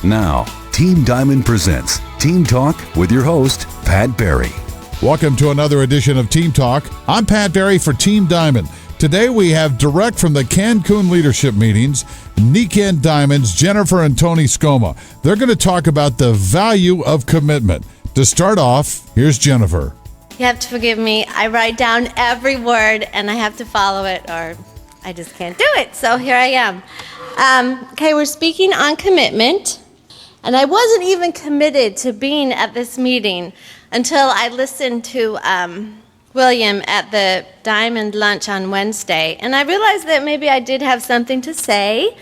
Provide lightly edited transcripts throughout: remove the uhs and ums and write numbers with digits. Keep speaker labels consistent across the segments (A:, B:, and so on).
A: Now, Team Diamond presents Team Talk with your host, Pat Barry.
B: Welcome to another edition of Team Talk. I'm Pat Barry for Team Diamond. Today we have direct from the Cancun leadership meetings, Niken Diamonds, Jennifer and Tony Scoma. They're going to talk about the value of commitment. To start off, here's Jennifer.
C: You have to forgive me. I write down every word and I have to follow it or I just can't do it. So here I am. Okay, we're speaking on commitment. And I wasn't even committed to being at this meeting until I listened to William at the Diamond Lunch on Wednesday. And I realized that maybe I did have something to say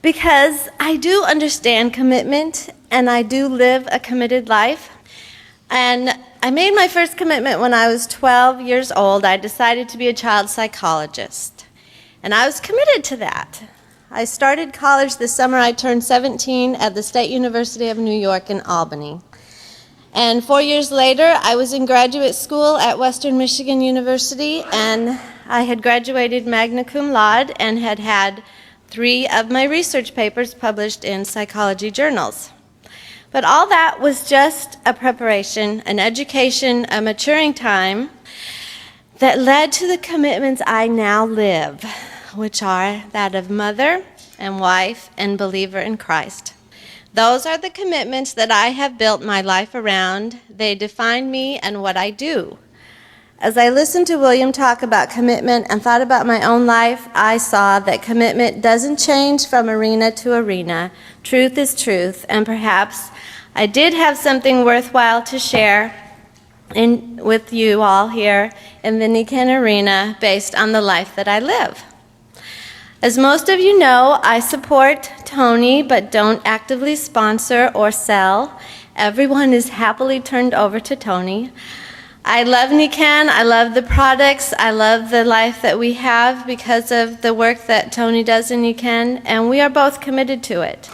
C: because I do understand commitment and I do live a committed life. And I made my first commitment when I was 12 years old. I decided to be a child psychologist. And I was committed to that. I started college the summer I turned 17 at the State University of New York in Albany. And 4 years later, I was in graduate school at Western Michigan University, and I had graduated magna cum laude and had had 3 of my research papers published in psychology journals. But all that was just a preparation, an education, a maturing time that led to the commitments I now live, which are that of mother and wife and believer in Christ. Those are the commitments that I have built my life around. They define me and what I do. As I listened to William talk about commitment and thought about my own life, I saw that commitment doesn't change from arena to arena. Truth is truth, and perhaps I did have something worthwhile to share with you all here in the Niken arena based on the life that I live. As most of you know, I support Tony, but don't actively sponsor or sell. Everyone is happily turned over to Tony. I love Niken, I love the products, I love the life that we have because of the work that Tony does in Niken, and we are both committed to it.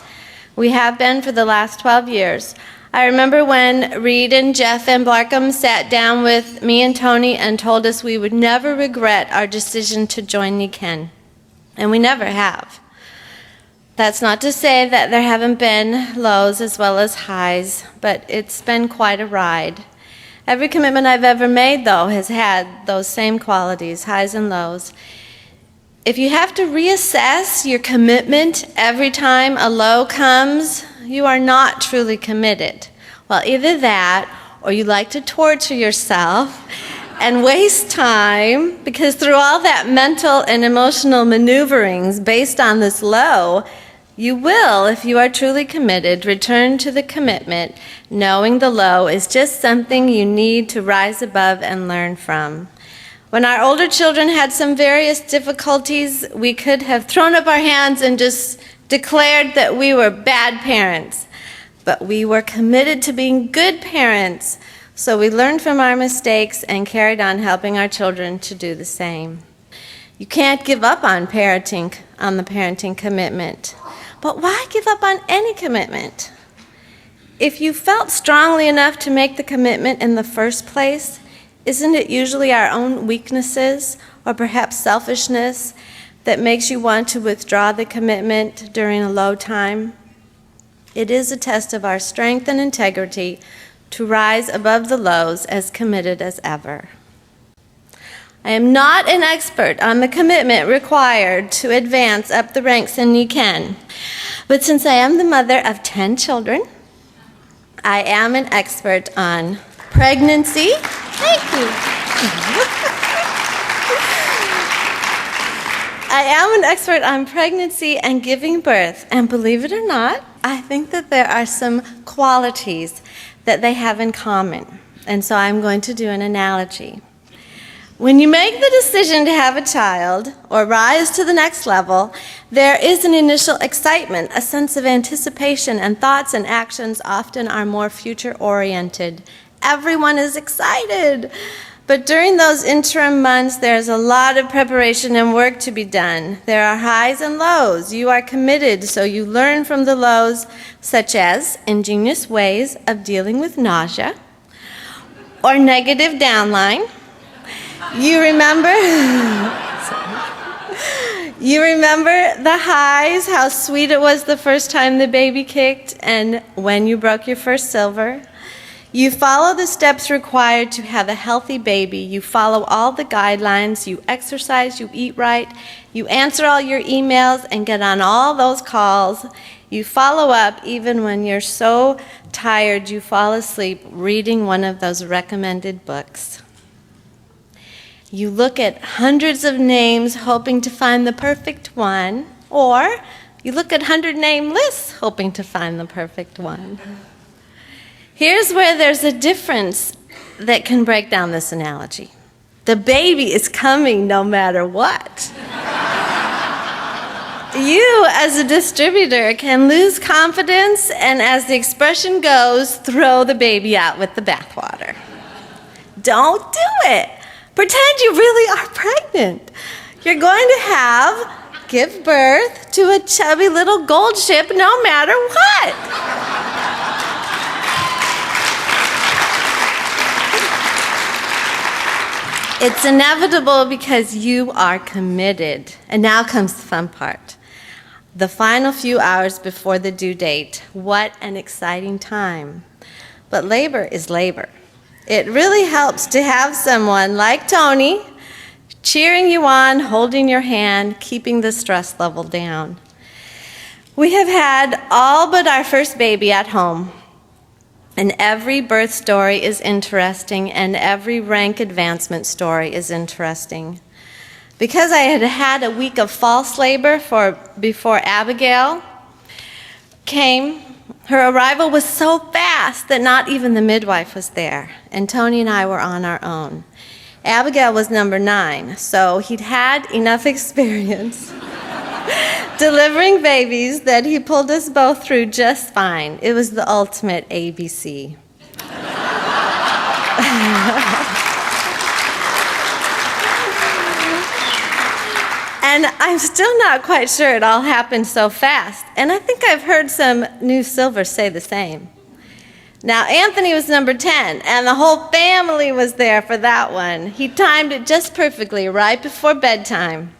C: We have been for the last 12 years. I remember when Reed and Jeff and Blarkham sat down with me and Tony and told us we would never regret our decision to join Niken. And we never have. That's not to say that there haven't been lows as well as highs, but it's been quite a ride. Every commitment I've ever made, though, has had those same qualities, highs and lows. If you have to reassess your commitment every time a low comes, you are not truly committed. Well, either that, or you like to torture yourself and waste time, because through all that mental and emotional maneuverings based on this low, you will, if you are truly committed, return to the commitment, knowing the low is just something you need to rise above and learn from. When our older children had some various difficulties, we could have thrown up our hands and just declared that we were bad parents. But we were committed to being good parents, so we learned from our mistakes and carried on helping our children to do the same. You can't give up on the parenting commitment. But why give up on any commitment? If you felt strongly enough to make the commitment in the first place, isn't it usually our own weaknesses or perhaps selfishness that makes you want to withdraw the commitment during a low time? It is a test of our strength and integrity to rise above the lows as committed as ever. I am not an expert on the commitment required to advance up the ranks in Niken, but since I am the mother of 10 children, I am an expert on pregnancy. Thank you. I am an expert on pregnancy and giving birth, and believe it or not, I think that there are some qualities that they have in common, and so I'm going to do an analogy. When you make the decision to have a child or rise to the next level, there is an initial excitement, a sense of anticipation, and thoughts and actions often are more future-oriented. Everyone is excited. But during those interim months, there's a lot of preparation and work to be done. There are highs and lows. You are committed, so you learn from the lows, such as ingenious ways of dealing with nausea or negative downline. You You remember the highs, how sweet it was the first time the baby kicked, and when you broke your first silver. You follow the steps required to have a healthy baby. You follow all the guidelines. You exercise, you eat right. You answer all your emails and get on all those calls. You follow up even when you're so tired you fall asleep reading one of those recommended books. You look at hundreds of names hoping to find the perfect one, or you look at 100 name lists hoping to find the perfect one. Here's where there's a difference that can break down this analogy. The baby is coming no matter what. You, as a distributor, can lose confidence and, as the expression goes, throw the baby out with the bathwater. Don't do it. Pretend you really are pregnant. You're going to give birth to a chubby little gold ship no matter what. It's inevitable because you are committed. And now comes the fun part. The final few hours before the due date. What an exciting time. But labor is labor. It really helps to have someone like Tony cheering you on, holding your hand, keeping the stress level down. We have had all but our first baby at home. And every birth story is interesting, and every rank advancement story is interesting. Because I had had a week of false labor before Abigail came, her arrival was so fast that not even the midwife was there, and Tony and I were on our own. Abigail was number 9, so he'd had enough experience delivering babies that he pulled us both through just fine. It was the ultimate ABC. And I'm still not quite sure it all happened so fast. And I think I've heard some new silvers say the same. Now, Anthony was number 10, and the whole family was there for that one. He timed it just perfectly, right before bedtime.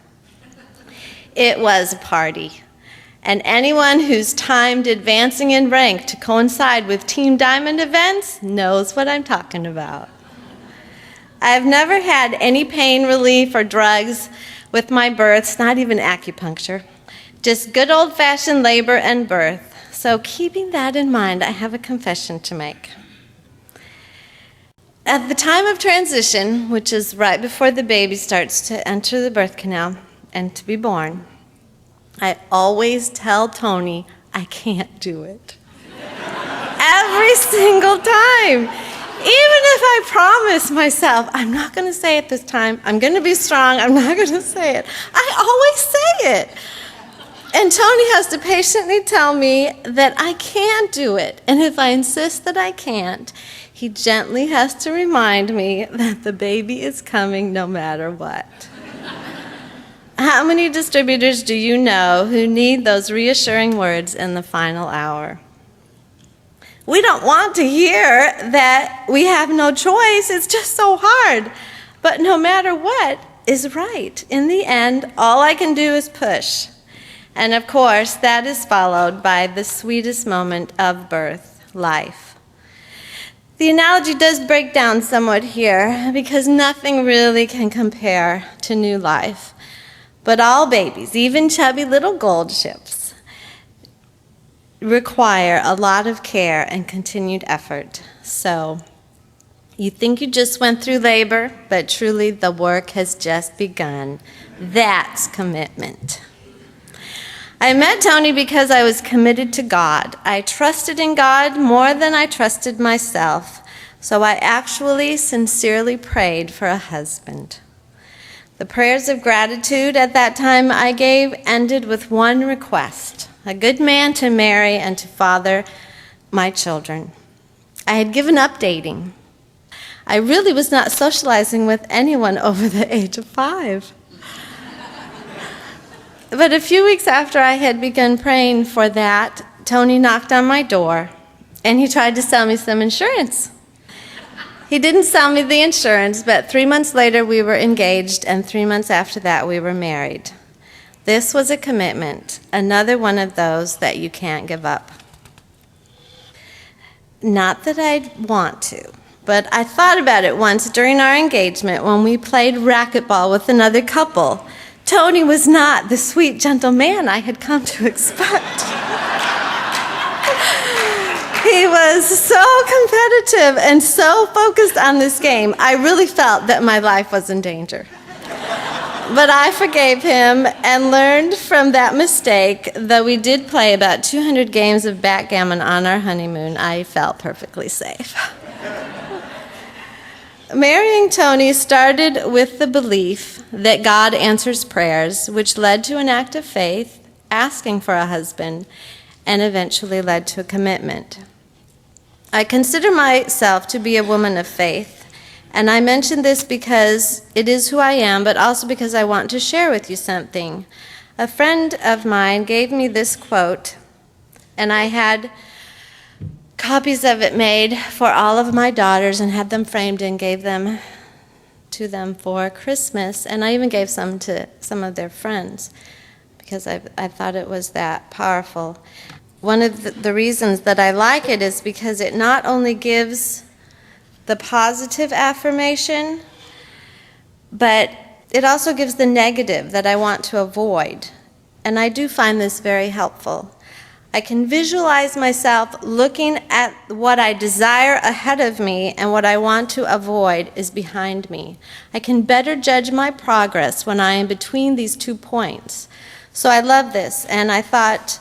C: It was a party. And anyone who's timed advancing in rank to coincide with Team Diamond events knows what I'm talking about. I've never had any pain relief or drugs with my births, not even acupuncture. Just good old-fashioned labor and birth. So keeping that in mind, I have a confession to make. At the time of transition, which is right before the baby starts to enter the birth canal and to be born, I always tell Tony I can't do it. Every single time. Even if I promise myself, I'm not going to say it this time, I'm going to be strong, I'm not going to say it, I always say it. And Tony has to patiently tell me that I can't do it. And if I insist that I can't, he gently has to remind me that the baby is coming no matter what. How many distributors do you know who need those reassuring words in the final hour? We don't want to hear that we have no choice. It's just so hard. But no matter what is right, in the end, all I can do is push. And of course, that is followed by the sweetest moment of birth, life. The analogy does break down somewhat here because nothing really can compare to new life. But all babies, even chubby little gold ships, require a lot of care and continued effort. So you think you just went through labor, but truly the work has just begun. That's commitment. I met Tony because I was committed to God. I trusted in God more than I trusted myself, so I actually sincerely prayed for a husband. The prayers of gratitude at that time I gave ended with one request: a good man to marry and to father my children. I had given up dating. I really was not socializing with anyone over the age of 5. But a few weeks after I had begun praying for that, Tony knocked on my door, and he tried to sell me some insurance. He didn't sell me the insurance, but 3 months later we were engaged, and 3 months after that we were married. This was a commitment, another one of those that you can't give up. Not that I'd want to, but I thought about it once during our engagement when we played racquetball with another couple. Tony was not the sweet, gentle man I had come to expect. He was so competitive and so focused on this game, I really felt that my life was in danger. But I forgave him and learned from that mistake. Though we did play about 200 games of backgammon on our honeymoon, I felt perfectly safe. Marrying Tony started with the belief that God answers prayers, which led to an act of faith, asking for a husband, and eventually led to a commitment. I consider myself to be a woman of faith. And I mention this because it is who I am, but also because I want to share with you something. A friend of mine gave me this quote, and I had copies of it made for all of my daughters and had them framed and gave them to them for Christmas. And I even gave some to some of their friends because I thought it was that powerful. One of the reasons that I like it is because it not only gives the positive affirmation, but it also gives the negative that I want to avoid. And I do find this very helpful. I can visualize myself looking at what I desire ahead of me and what I want to avoid is behind me. I can better judge my progress when I am between these 2 points. So I love this, and I thought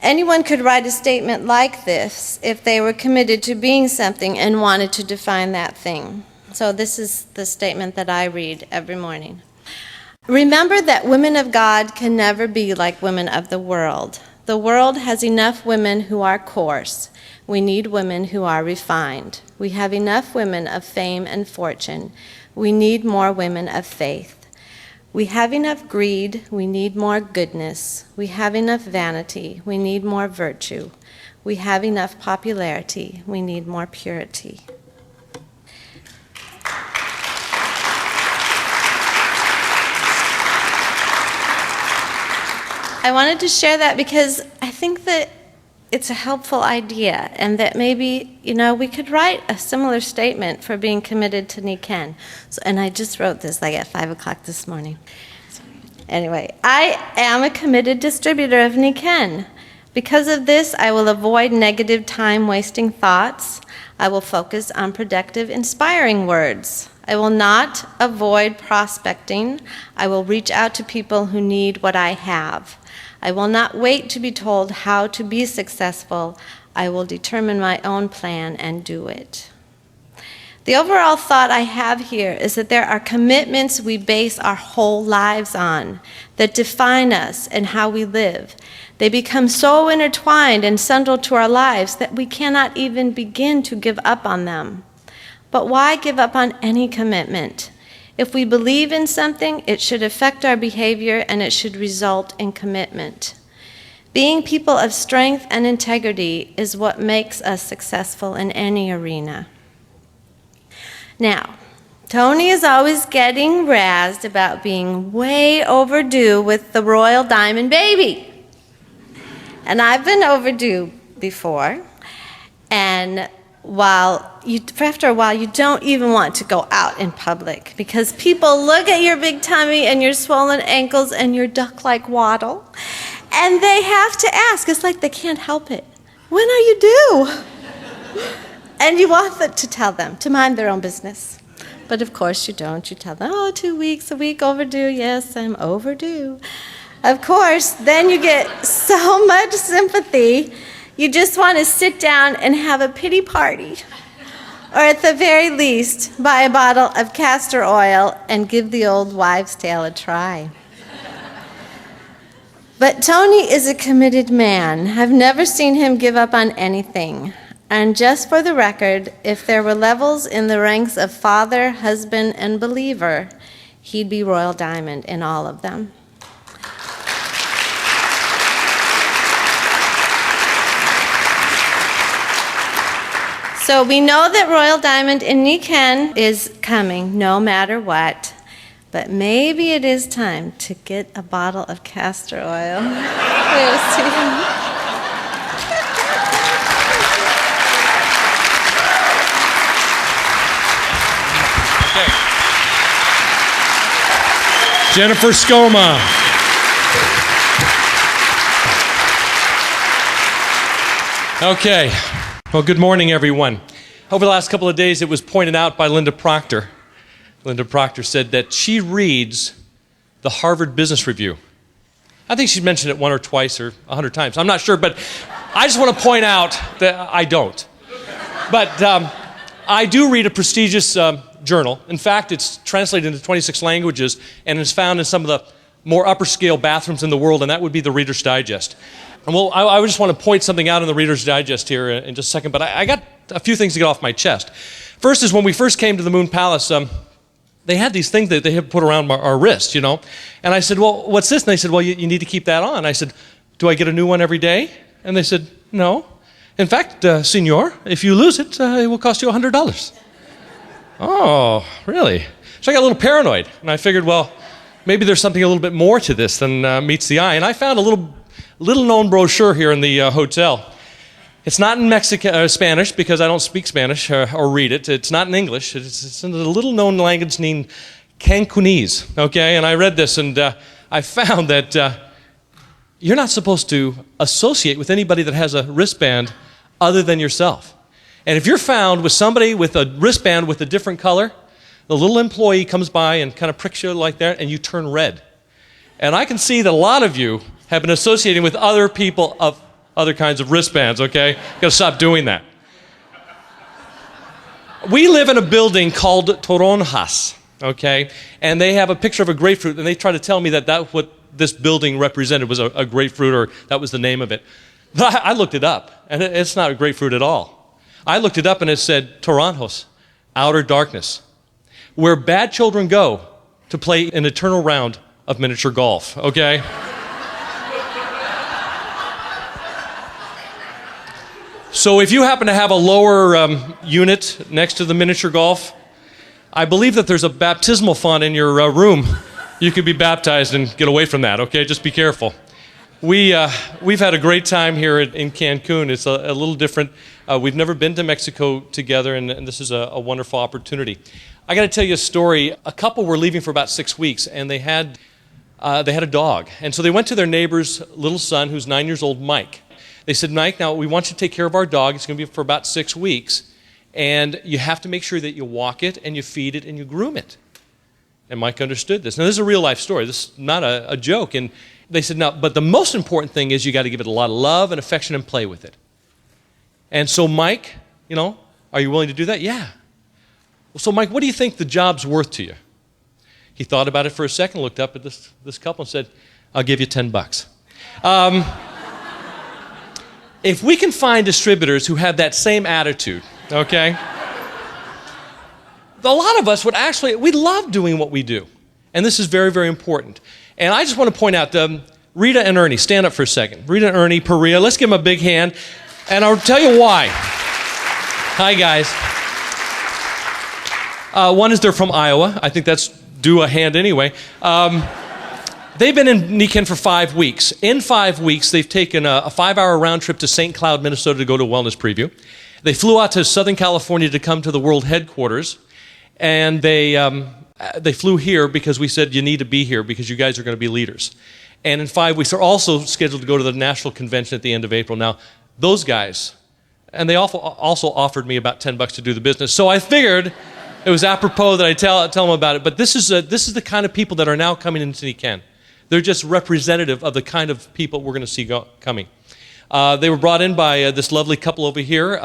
C: anyone could write a statement like this if they were committed to being something and wanted to define that thing. So this is the statement that I read every morning. Remember that women of God can never be like women of the world. The world has enough women who are coarse. We need women who are refined. We have enough women of fame and fortune. We need more women of faith. We have enough greed, we need more goodness. We have enough vanity, we need more virtue. We have enough popularity, we need more purity. I wanted to share that because I think that it's a helpful idea, and that maybe, we could write a similar statement for being committed to Nikken. And I just wrote this at 5 o'clock this morning. Anyway, I am a committed distributor of Nikken. Because of this, I will avoid negative time-wasting thoughts. I will focus on productive, inspiring words. I will not avoid prospecting. I will reach out to people who need what I have. I will not wait to be told how to be successful. I will determine my own plan and do it. The overall thought I have here is that there are commitments we base our whole lives on that define us and how we live. They become so intertwined and central to our lives that we cannot even begin to give up on them. But why give up on any commitment? If we believe in something, it should affect our behavior and it should result in commitment. Being people of strength and integrity is what makes us successful in any arena. Now, Tony is always getting razzed about being way overdue with the Royal Diamond baby. And I've been overdue before, and after a while, you don't even want to go out in public because people look at your big tummy and your swollen ankles and your duck-like waddle, and they have to ask. It's like they can't help it. When are you due? And you want them to tell them to mind their own business. But of course you don't. You tell them, 2 weeks, a week overdue. Yes, I'm overdue. Of course, then you get so much sympathy. You just want to sit down and have a pity party. Or at the very least, buy a bottle of castor oil and give the old wives' tale a try. But Tony is a committed man. I've never seen him give up on anything. And just for the record, if there were levels in the ranks of father, husband, and believer, he'd be Royal Diamond in all of them. So we know that Royal Diamond in Nikken is coming no matter what. but maybe it is time to get a bottle of castor oil. Here's to you.
D: Jennifer Skoma. Okay. Well, good morning, everyone. Over the last couple of days, it was pointed out by Linda Proctor. Linda Proctor said that she reads the Harvard Business Review. I think she mentioned it 1 or twice or 100 times. I'm not sure, but I just want to point out that I don't. But I do read a prestigious journal. In fact, it's translated into 26 languages and is found in some of the more upper scale bathrooms in the world, and that would be the Reader's Digest. And well, I just want to point something out in the Reader's Digest here in just a second, but I got a few things to get off my chest. First is when we first came to the Moon Palace, they had these things that they had put around our wrist, you know. And I said, well, what's this? And they said, well, you need to keep that on. I said, do I get a new one every day? And they said, no. In fact, senor, if you lose it, it will cost you $100. Oh, really? So I got a little paranoid, and I figured, well, maybe there's something a little bit more to this than meets the eye. And I found a little-known brochure here in the hotel. It's not in Spanish, because I don't speak Spanish or read it. It's not in English. It's in a little-known language named Cancunese, okay? And I read this, and I found that you're not supposed to associate with anybody that has a wristband other than yourself. And if you're found with somebody with a wristband with a different color, the little employee comes by and kind of pricks you like that, and you turn red. And I can see that a lot of you have been associating with other people of other kinds of wristbands, okay? You've got to stop doing that. We live in a building called Toronjas, okay? And they have a picture of a grapefruit, and they try to tell me that that's what this building represented was a grapefruit, or that was the name of it. But I looked it up, and it's not a grapefruit at all. I looked it up, and it said Toronjos, outer darkness, where bad children go to play an eternal round of miniature golf, okay? So if you happen to have a lower unit next to the miniature golf, I believe that there's a baptismal font in your room. You could be baptized and get away from that, okay? Just be careful. We've had a great time here in Cancun. It's a little different. We've never been to Mexico together, and this is a wonderful opportunity. I got to tell you a story. A couple were leaving for about 6 weeks, and they had a dog. And so they went to their neighbor's little son, who's 9 years old, Mike. They said, Mike, now we want you to take care of our dog. It's going to be for about 6 weeks, and you have to make sure that you walk it, and you feed it, and you groom it. And Mike understood this. Now, this is a real-life story. This is not a joke. And they said, no, but the most important thing is you got to give it a lot of love and affection and play with it. And so, Mike, you know, are you willing to do that? Yeah. Well, so, Mike, what do you think the job's worth to you? He thought about it for a second, looked up at this couple and said, I'll give you $10. If we can find distributors who have that same attitude, okay, a lot of us we love doing what we do. And this is very, very important. And I just want to point out, Rita and Ernie, stand up for a second. Rita and Ernie Perea, let's give them a big hand. And I'll tell you why. Hi, guys. One is they're from Iowa. I think that's due a hand anyway. They've been in Niken for 5 weeks. In 5 weeks, they've taken a 5-hour round trip to St. Cloud, Minnesota to go to a wellness preview. They flew out to Southern California to come to the world headquarters. And they flew here because we said you need to be here because you guys are going to be leaders. And in 5 weeks, they're also scheduled to go to the national convention at the end of April. Now, those guys, and they also offered me about $10 to do the business. So I figured it was apropos that I tell them about it. But this is the kind of people that are now coming into Niken. They're just representative of the kind of people we're going to see coming. They were brought in by this lovely couple over here,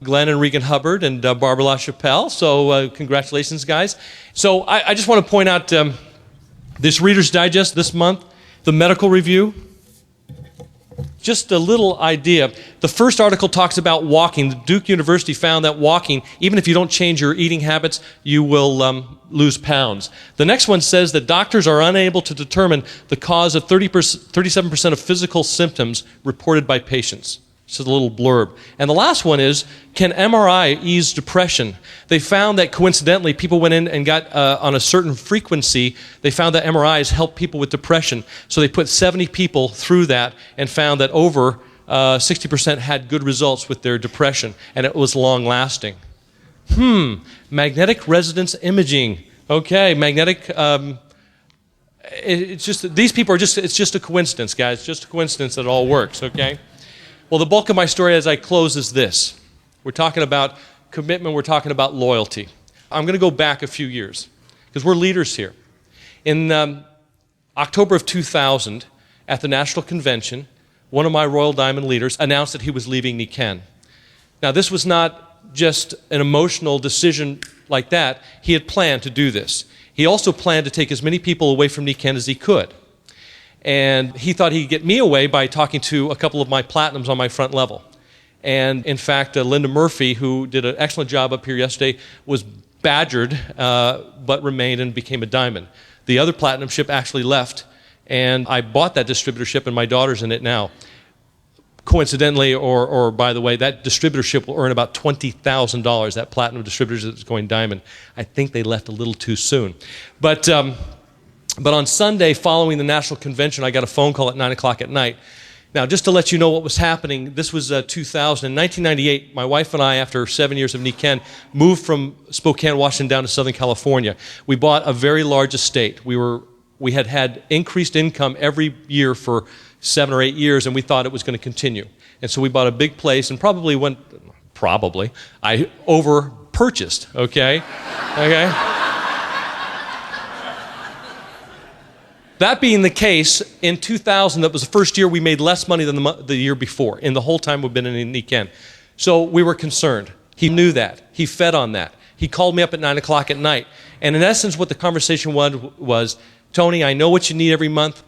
D: Glenn and Regan Hubbard and Barbara LaChapelle. So congratulations, guys. So I just want to point out this Reader's Digest this month, the medical review. Just a little idea. The first article talks about walking. Duke University found that walking, even if you don't change your eating habits, you will lose pounds. The next one says that doctors are unable to determine the cause of 37% of physical symptoms reported by patients. It's a little blurb. And the last one is, can MRI ease depression? They found that coincidentally, people went in and got on a certain frequency, they found that MRIs help people with depression. So they put 70 people through that and found that over 60% had good results with their depression, and it was long-lasting. Magnetic resonance imaging. Okay, magnetic... it's just, these people are just, it's just a coincidence, guys. It's just a coincidence that it all works, okay? Well, the bulk of my story as I close is this. We're talking about commitment. We're talking about loyalty. I'm going to go back a few years because we're leaders here. In October of 2000, at the National Convention, one of my Royal Diamond leaders announced that he was leaving Nikken. Now, this was not just an emotional decision like that. He had planned to do this. He also planned to take as many people away from Nikken as he could. And he thought he'd get me away by talking to a couple of my platinums on my front level. And in fact, Linda Murphy, who did an excellent job up here yesterday, was badgered, but remained and became a diamond. The other platinum ship actually left, and I bought that distributorship, and my daughter's in it now. Coincidentally, or by the way, that distributorship will earn about $20,000, that platinum distributor that's going diamond. I think they left a little too soon. But on Sunday, following the National Convention, I got a phone call at 9 o'clock at night. Now, just to let you know what was happening, this was 2000. In 1998, my wife and I, after 7 years of Nikken, moved from Spokane, Washington, down to Southern California. We bought a very large estate. We had had increased income every year for 7 or 8 years, and we thought it was going to continue. And so we bought a big place and I over-purchased, okay? Okay? That being the case, in 2000, that was the first year we made less money than the year before, in the whole time we've been in Nikken. So we were concerned. He knew that. He fed on that. He called me up at 9 o'clock at night. And in essence, what the conversation was, Tony, I know what you need every month.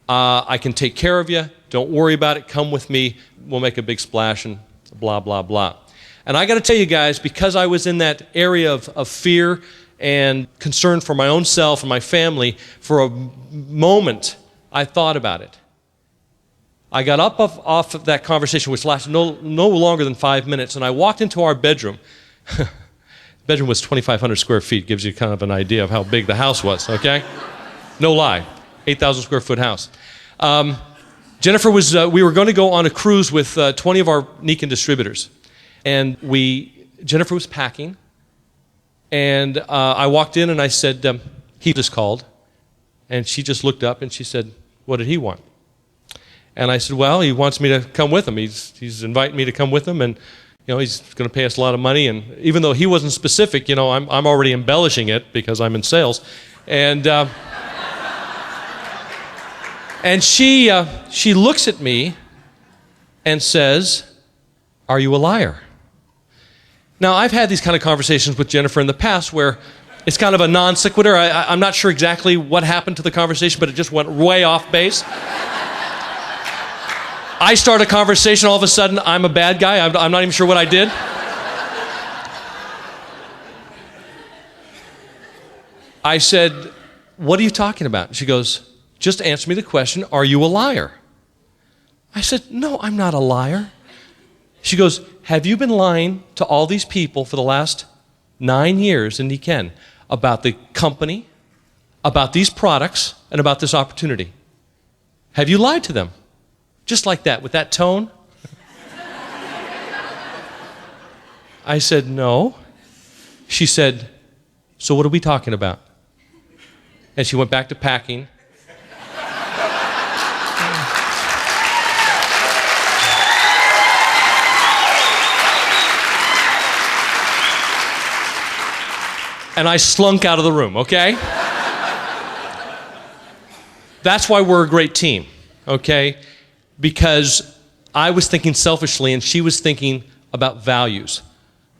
D: I can take care of you. Don't worry about it. Come with me. We'll make a big splash and blah, blah, blah. And I got to tell you guys, because I was in that area of fear and concern for my own self and my family, for a moment, I thought about it. I got up off of that conversation, which lasted no longer than 5 minutes, and I walked into our bedroom. The bedroom was 2,500 square feet, gives you kind of an idea of how big the house was, okay? No lie, 8,000 square foot house. Jennifer we were going to go on a cruise with 20 of our Nikken distributors, and Jennifer was packing. And I walked in and I said, he just called. And she just looked up and she said, what did he want? And I said, well, he wants me to come with him. He's inviting me to come with him, and he's going to pay us a lot of money. And even though he wasn't specific, I'm already embellishing it because I'm in sales. And and she looks at me and says, are you a liar? Now, I've had these kind of conversations with Jennifer in the past where it's kind of a non sequitur. I'm not sure exactly what happened to the conversation, but it just went way off base. I start a conversation, all of a sudden, I'm a bad guy. I'm not even sure what I did. I said, what are you talking about? She goes, just answer me the question, are you a liar? I said, no, I'm not a liar. She goes, have you been lying to all these people for the last 9 years in Nikken about the company, about these products, and about this opportunity? Have you lied to them? Just like that, with that tone? I said, no. She said, so what are we talking about? And she went back to packing. And I slunk out of the room, okay? That's why we're a great team, okay? Because I was thinking selfishly and she was thinking about values,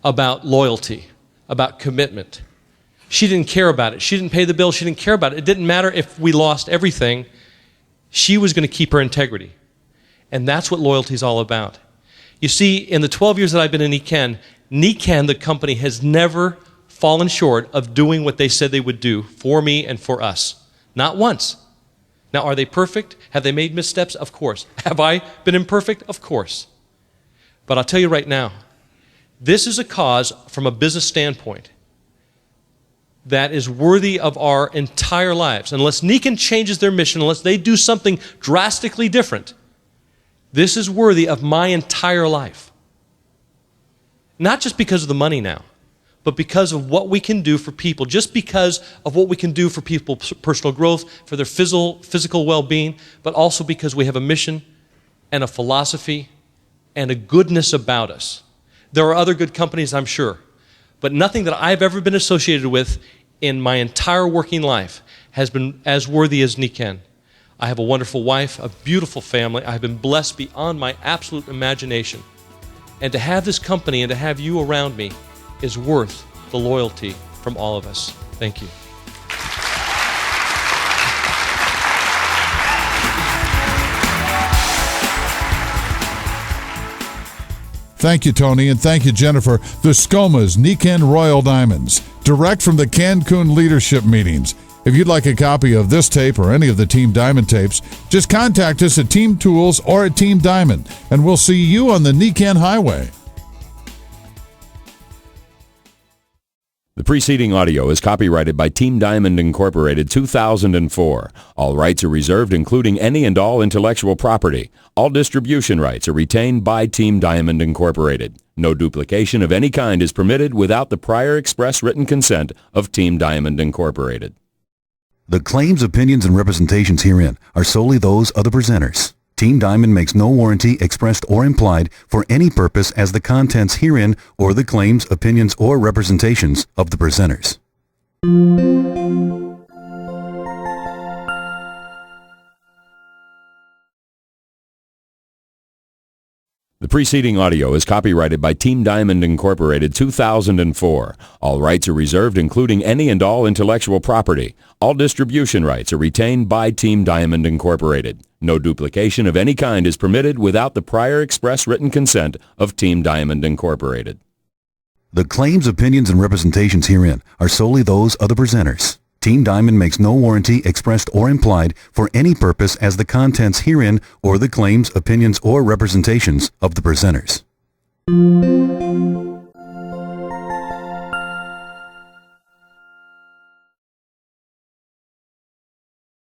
D: about loyalty, about commitment. She didn't care about it. She didn't pay the bill. She didn't care about it. It didn't matter if we lost everything. She was going to keep her integrity. And that's what loyalty is all about. You see, in the 12 years that I've been in Nikken, the company, has never fallen short of doing what they said they would do for me and for us. Not once. Now, are they perfect? Have they made missteps? Of course. Have I been imperfect? Of course. But I'll tell you right now, this is a cause from a business standpoint that is worthy of our entire lives. Unless Nikken changes their mission, unless they do something drastically different, this is worthy of my entire life. Not just because of the money now, but because of what we can do for people, just because of what we can do for people's personal growth, for their physical well-being, but also because we have a mission and a philosophy and a goodness about us. There are other good companies, I'm sure, but nothing that I've ever been associated with in my entire working life has been as worthy as Nikken. I have a wonderful wife, a beautiful family. I've been blessed beyond my absolute imagination. And to have this company and to have you around me is worth the loyalty from all of us. Thank you.
B: Thank you, Tony, and thank you, Jennifer. The Skomas, Nikken Royal Diamonds, direct from the Cancun leadership meetings. If you'd like a copy of this tape or any of the Team Diamond tapes, just contact us at Team Tools or at Team Diamond, and we'll see you on the Nikken Highway.
E: The preceding audio is copyrighted by Team Diamond Incorporated 2004. All rights are reserved, including any and all intellectual property. All distribution rights are retained by Team Diamond Incorporated. No duplication of any kind is permitted without the prior express written consent of Team Diamond Incorporated.
A: The claims, opinions, and representations herein are solely those of the presenters. Team Diamond makes no warranty expressed or implied for any purpose as the contents herein or the claims, opinions, or representations of the presenters.
E: The preceding audio is copyrighted by Team Diamond Incorporated 2004. All rights are reserved, including any and all intellectual property. All distribution rights are retained by Team Diamond Incorporated. No duplication of any kind is permitted without the prior express written consent of Team Diamond Incorporated.
A: The claims, opinions, and representations herein are solely those of the presenters. Team Diamond makes no warranty expressed or implied for any purpose as the contents herein or the claims, opinions, or representations of the presenters.